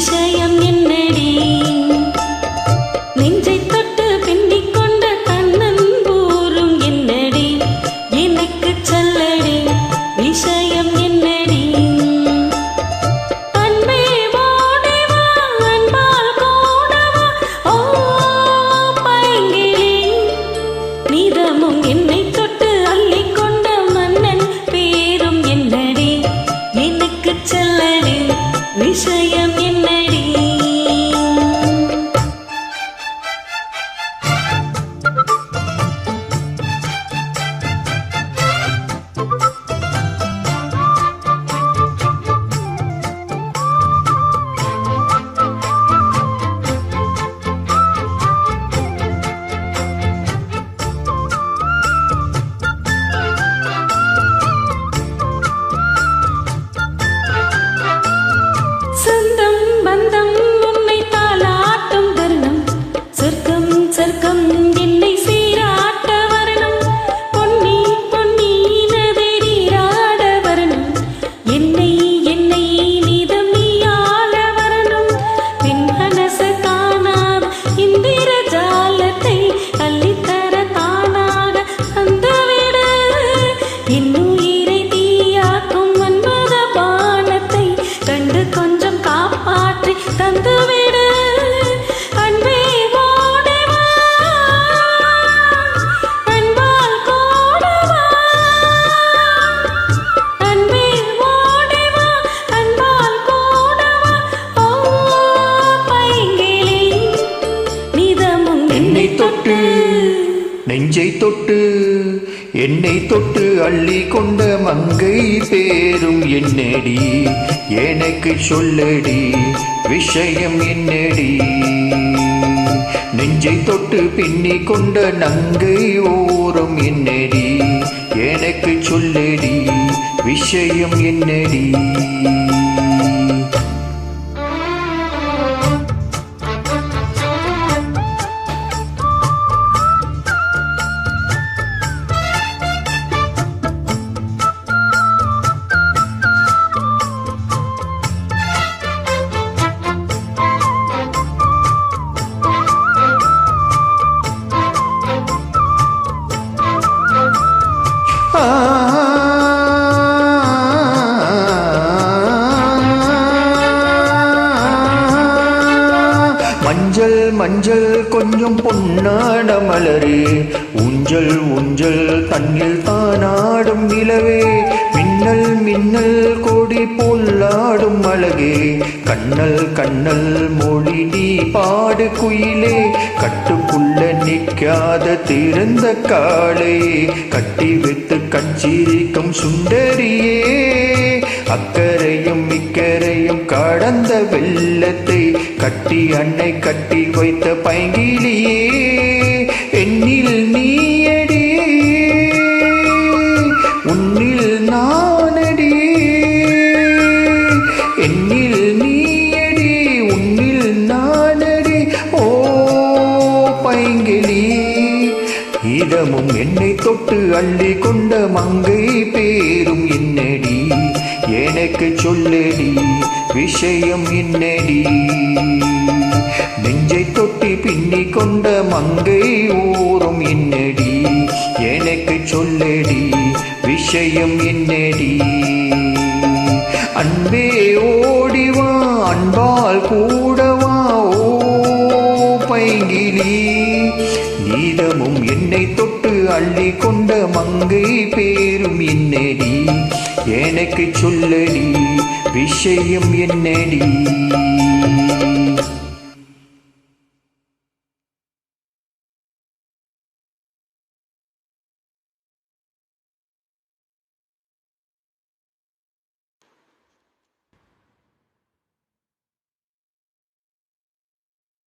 விஷயம் என்னடி? நெஞ்சை தொட்டு என்னை தொட்டு அள்ளி கொண்ட மங்கை பேரும் என்னடி? எனக்கு சொல்லடி விஷயம் என்னடி? நெஞ்சை தொட்டு பின்னி கொண்ட நங்கை ஓரம் என்னடி? எனக்கு சொல்லடி விஷயம் என்னடி? மஞ்சள் மஞ்சள் கொஞ்சம் பொன்னாட மலரே, ஊஞ்சல் ஊஞ்சல் தண்ணில் தானாடும் நிலவே, மின்னல் மின்னல் கோடி போலாடும் அழகே, கண்ணல் கண்ணல் மொழி நீ பாடு குயிலே, கட்டுக்குள்ள நிற்காத திறந்த காளே, கட்டி வைத்து கஞ்சிரிக்கும் சுண்டரியே, அக்கரையும் இக்கரையும் கடந்த வெள்ளத்தை கட்டி அன்னை கட்டி வைத்த பைங்கிலியே, என்னில் நீயடி உன்னில் நானடி, என்னில் நீயடி உன்னில் நானடி, ஓ பைங்கிலி. இதமும் என்னை தொட்டு அள்ளி கொண்ட மங்கை பேரும் என்னடி? எனக்கு சொல்லடி விஷயம் என்னடி? நெஞ்சை தொட்டி பின்னி கொண்ட மங்கை ஓரம் என்னடி? எனக்கு சொல்லடி விஷயம் என்னடி? அன்பே ஓடிவா அன்பால் கூடவா ஓ பைங்கிலி, நீதமும் என்னை தொட்டு அள்ளி கொண்ட மங்கை பேரும் என்னடி? எனக்கு சொல்லடி விஷயம் என்னடி?